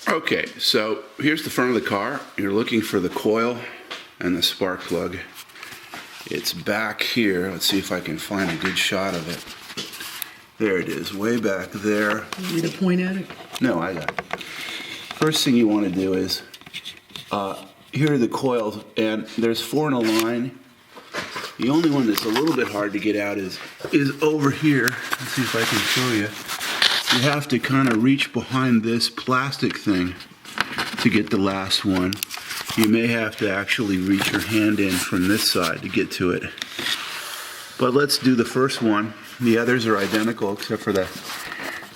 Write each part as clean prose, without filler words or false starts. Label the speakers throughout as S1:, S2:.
S1: Okay, so here's the front of the car. You're looking for the coil and the spark plug. It's back here. Let's see if I can find a good shot of it. There it is, way back there.
S2: You need to point at it?
S1: No, I got it. First thing you want to do is, here are the coils, and there's 4 in a line. The only one that's a little bit hard to get out is over here. Let's see if I can show you. You have to kind of reach behind this plastic thing to get the last one. You may have to actually reach your hand in from this side to get to it. But let's do the first one. The others are identical except for the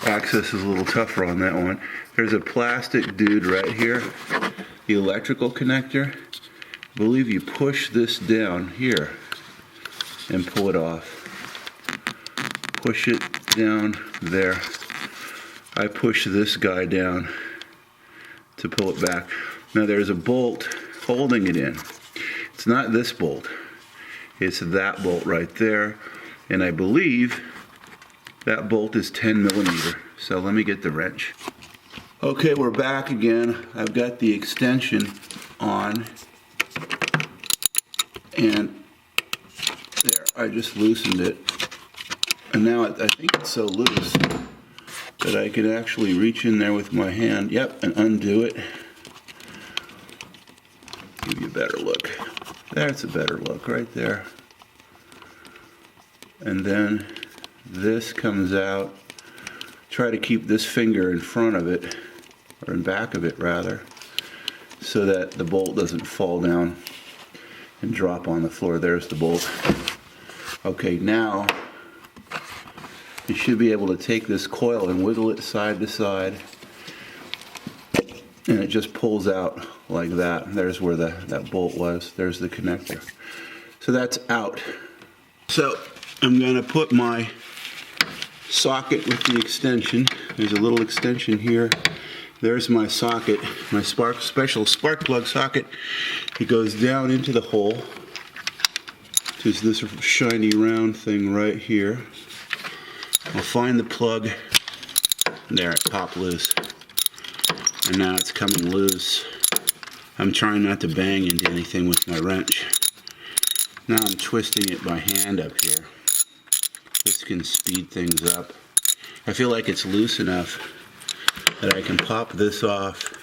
S1: access is a little tougher on that one. There's a plastic dude right here, the electrical connector. I believe you push this down here and pull it off. Push it down there. I push this guy down to pull it back. Now there's a bolt holding it in. It's not this bolt. It's that bolt right there. And I believe that bolt is 10 millimeter. So let me get the wrench. Okay, we're back again. I've got the extension on. And there, I just loosened it. And now I think it's so loose that I can actually reach in there with my hand, yep, and undo it. Give you a better look. That's a better look right there. And then this comes out. Try to keep this finger in front of it, or in back of it rather, so that the bolt doesn't fall down and drop on the floor. There's the bolt. Okay, now you should be able to take this coil and wiggle it side to side, and it just pulls out like that. There's where that bolt was. There's the connector. So that's out. So I'm going to put my socket with the extension. There's a little extension here. There's my socket, my special spark plug socket. It goes down into the hole. There's this shiny round thing right here. I'll find the plug. There, it popped loose. And now it's coming loose. I'm trying not to bang into anything with my wrench. Now I'm twisting it by hand up here. This can speed things up. I feel like it's loose enough that I can pop this off.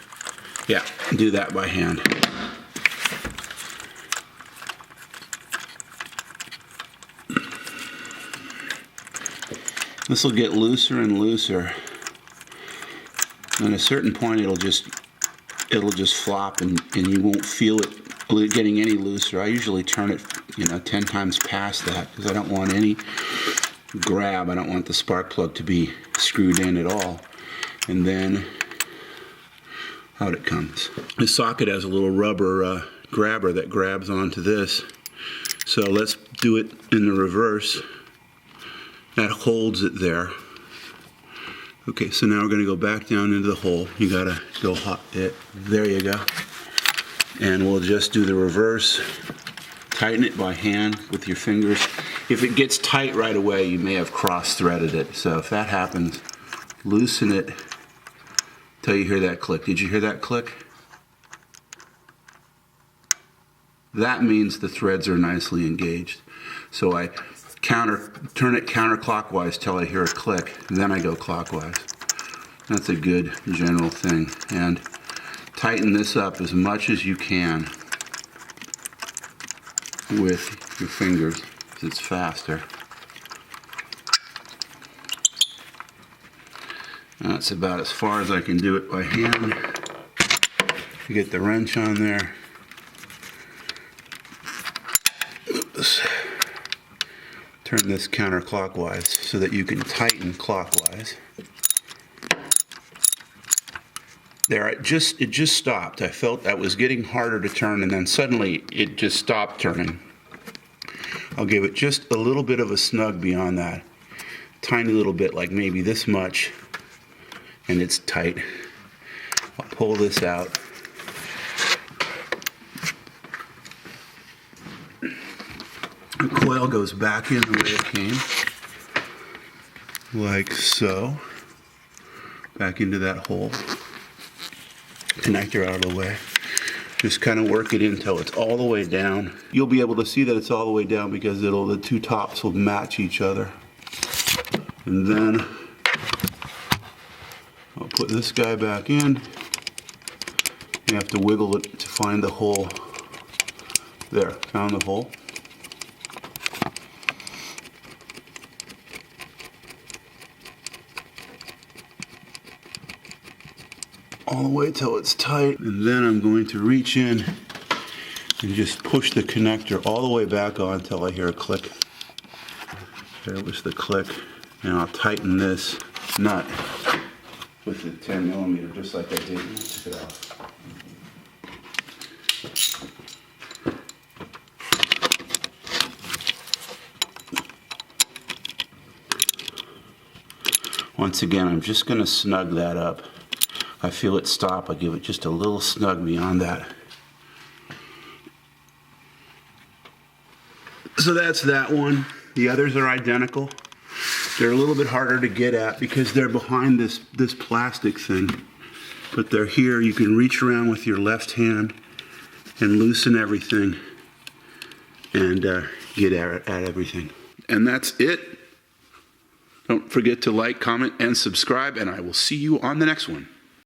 S1: Yeah, do that by hand. This will get looser and looser. At a certain point it'll just flop and you won't feel it getting any looser. I usually turn it 10 times past that because I don't want any grab. I don't want the spark plug to be screwed in at all. And then out it comes. The socket has a little rubber grabber that grabs onto this. So let's do it in the reverse. That holds it there. Okay, so now we're going to go back down into the hole. You gotta go hot it. There you go. And we'll just do the reverse. Tighten it by hand with your fingers. If it gets tight right away, you may have cross-threaded it. So if that happens, loosen it till you hear that click. Did you hear that click? That means the threads are nicely engaged. So I turn it counterclockwise till I hear a click, and then I go clockwise. That's a good general thing. And tighten this up as much as you can with your fingers, because it's faster. That's about as far as I can do it by hand. You get the wrench on there. Oops. Turn this counterclockwise so that you can tighten clockwise. There, it just stopped. I felt that was getting harder to turn, and then suddenly it just stopped turning. I'll give it just a little bit of a snug beyond that. Tiny little bit, like maybe this much, and it's tight. I'll pull this out. The coil goes back in the way it came, like so, back into that hole. connector out of the way. Just kind of work it in until it's all the way down. You'll be able to see that it's all the way down because the two tops will match each other. And then I'll put this guy back in. You have to wiggle it to find the hole. There, found the hole. All the way till it's tight, and then I'm going to reach in and just push the connector all the way back on until I hear a click. There was the click. Now I'll tighten this nut with the 10mm just like I did. Let's take it off. Once again, I'm just going to snug that up. I feel it stop, I give it just a little snug beyond that. So that's that one. The others are identical. They're a little bit harder to get at because they're behind this plastic thing. But they're here. You can reach around with your left hand and loosen everything and get at everything. And that's it. Don't forget to like, comment, and subscribe, and I will see you on the next one.